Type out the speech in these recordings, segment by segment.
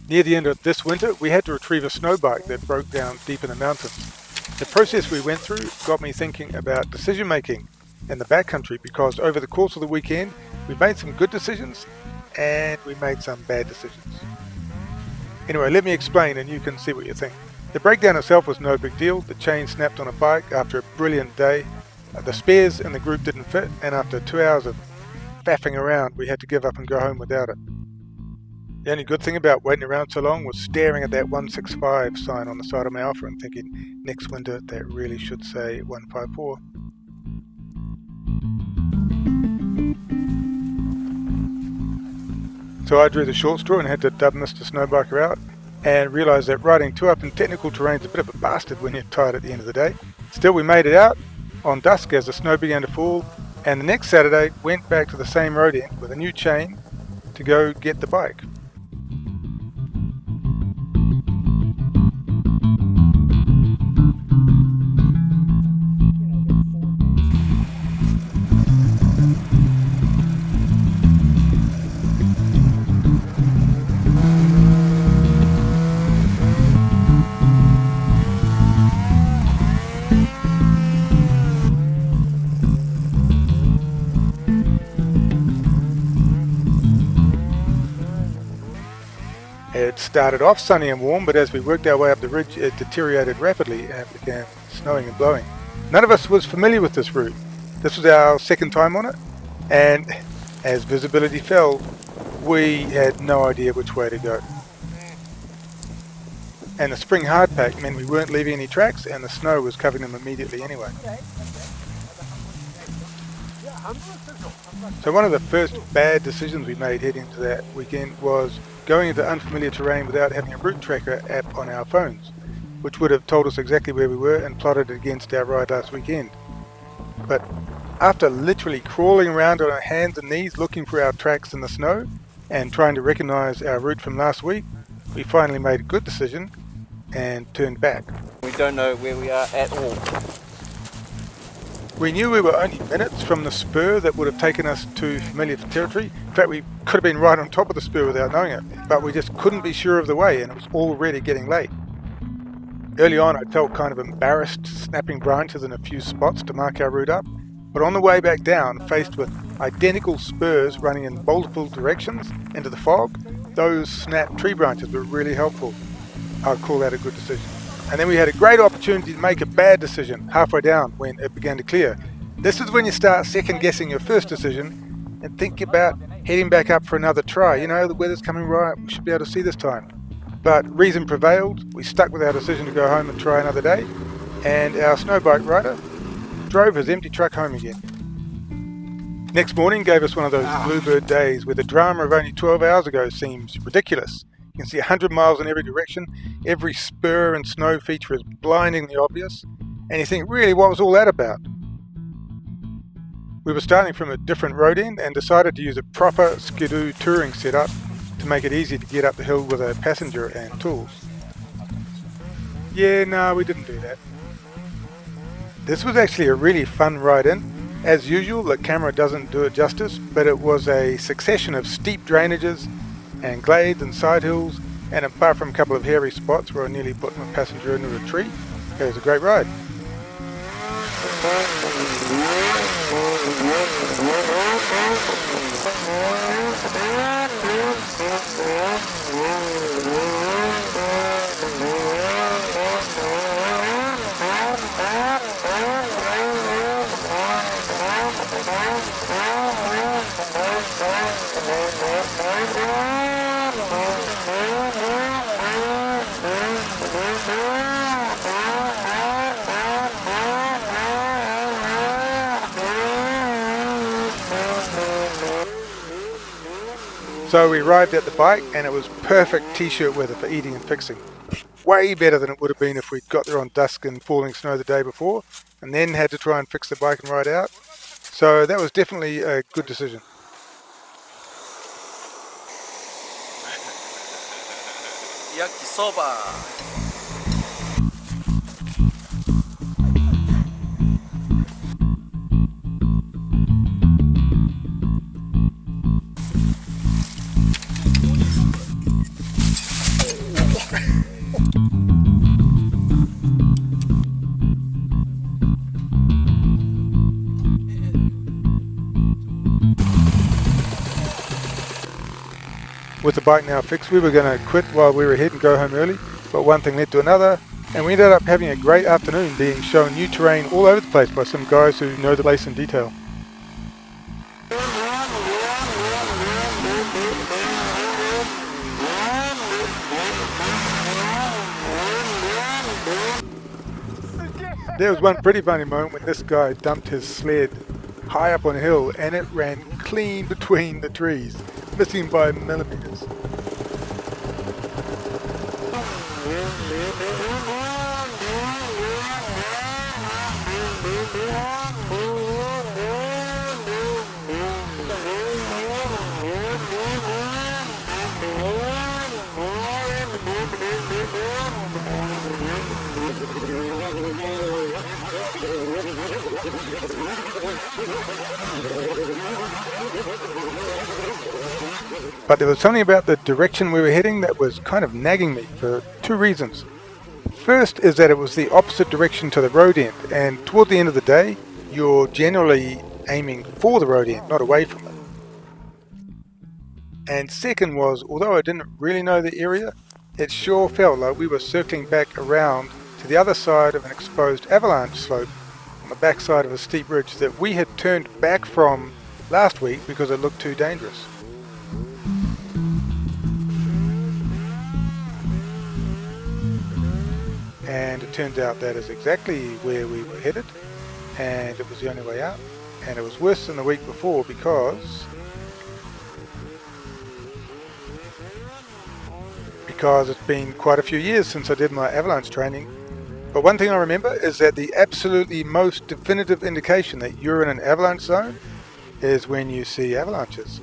Near the end of this winter, we had to retrieve a snowbike that broke down deep in the mountains. The process we went through got me thinking about decision making in the backcountry, because over the course of the weekend we made some good decisions and we made some bad decisions. Anyway, let me explain and you can see what you think. The breakdown itself was no big deal. The chain snapped on a bike after a brilliant day. The spares in the group didn't fit, and after 2 hours of faffing around we had to give up and go home without it. The only good thing about waiting around so long was staring at that 165 sign on the side of my Alpha and thinking, next winter that really should say 154. So I drew the short straw and had to dub Mr. Snowbiker out, and realised that riding 2-up in technical terrain is a bit of a bastard when you're tired at the end of the day. Still, we made it out on dusk as the snow began to fall, and the next Saturday went back to the same road end with a new chain to go get the bike. It started off sunny and warm, but as we worked our way up the ridge it deteriorated rapidly and began snowing and blowing. None of us was familiar with this route. This was our second time on it, and as visibility fell, we had no idea which way to go. And the spring hardpack meant we weren't leaving any tracks, and the snow was covering them immediately anyway. So one of the first bad decisions we made heading into that weekend was going into unfamiliar terrain without having a route tracker app on our phones, which would have told us exactly where we were and plotted it against our ride last weekend. But after literally crawling around on our hands and knees looking for our tracks in the snow and trying to recognize our route from last week, we finally made a good decision and turned back. We don't know where we are at all. We knew we were only minutes from the spur that would have taken us to familiar territory. In fact, we could have been right on top of the spur without knowing it, but we just couldn't be sure of the way, and it was already getting late. Early on, I felt kind of embarrassed snapping branches in a few spots to mark our route up, but on the way back down, faced with identical spurs running in multiple directions into the fog, those snapped tree branches were really helpful. I'd call that a good decision. And then we had a great opportunity to make a bad decision halfway down when it began to clear. This is when you start second guessing your first decision and think about heading back up for another try. You know, the weather's coming right, we should be able to see this time. But reason prevailed, we stuck with our decision to go home and try another day, and our snowbike rider drove his empty truck home again. Next morning gave us one of those bluebird days where the drama of only 12 hours ago seems ridiculous. You can see 100 miles in every direction, every spur and snow feature is blindingly obvious, and you think, really, what was all that about? We were starting from a different road end and decided to use a proper skidoo touring setup to make it easy to get up the hill with a passenger and tools. Yeah, no, we didn't do that. This was actually a really fun ride in. As usual, the camera doesn't do it justice, but it was a succession of steep drainages and glades and side hills, and apart from a couple of hairy spots where I nearly put my passenger into a tree, it was a great ride. So we arrived at the bike and it was perfect t-shirt weather for eating and fixing. Way better than it would have been if we'd got there on dusk and falling snow the day before and then had to try and fix the bike and ride out. So that was definitely a good decision. Yakisoba. With the bike now fixed, we were going to quit while we were ahead and go home early, but one thing led to another, and we ended up having a great afternoon being shown new terrain all over the place by some guys who know the place in detail. There was one pretty funny moment when this guy dumped his sled high up on a hill and it ran clean between the trees, missing by millimeters. But there was something about the direction we were heading that was kind of nagging me for two reasons. First is that it was the opposite direction to the road end, and toward the end of the day, you're generally aiming for the road end, not away from it. And second was, although I didn't really know the area, it sure felt like we were circling back around to the other side of an exposed avalanche slope on the backside of a steep ridge that we had turned back from last week because it looked too dangerous. And it turns out that is exactly where we were headed, and it was the only way out, and it was worse than the week before because it's been quite a few years since I did my avalanche training. But one thing I remember is that the absolutely most definitive indication that you're in an avalanche zone is when you see avalanches.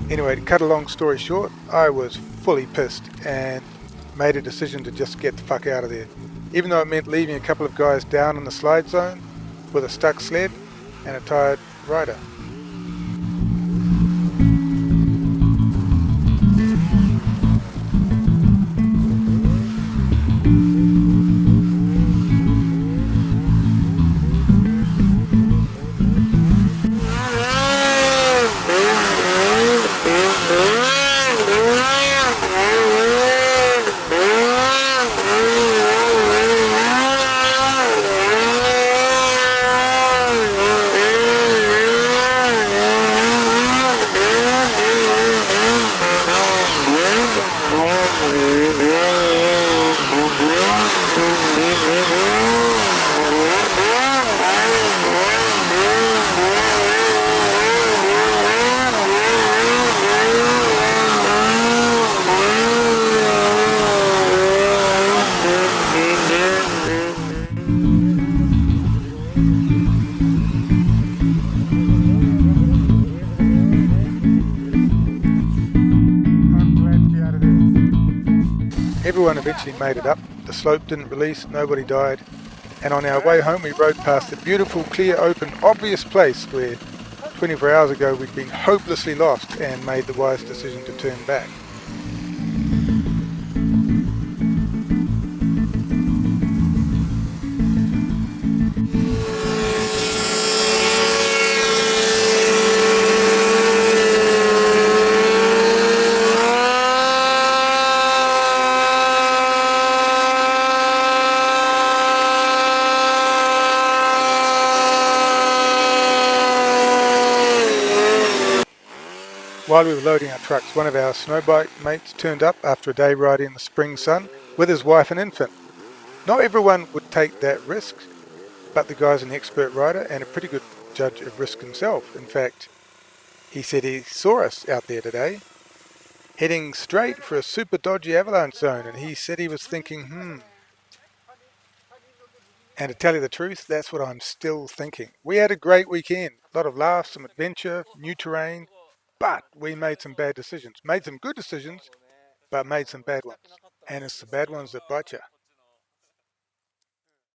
Anyway, to cut a long story short, I was fully pissed and made a decision to just get the fuck out of there. Even though it meant leaving a couple of guys down in the slide zone with a stuck sled and a tired rider. Everyone eventually made it up, the slope didn't release, nobody died, and on our way home we rode past a beautiful, clear, open, obvious place where 24 hours ago we'd been hopelessly lost and made the wise decision to turn back. While we were loading our trucks, one of our snowbike mates turned up after a day riding in the spring sun with his wife and infant. Not everyone would take that risk, but the guy's an expert rider and a pretty good judge of risk himself. In fact, he said he saw us out there today, heading straight for a super dodgy avalanche zone, and he said he was thinking, And to tell you the truth, that's what I'm still thinking. We had a great weekend, a lot of laughs, some adventure, new terrain, but we made some bad decisions. Made some good decisions, but made some bad ones. And it's the bad ones that bite you.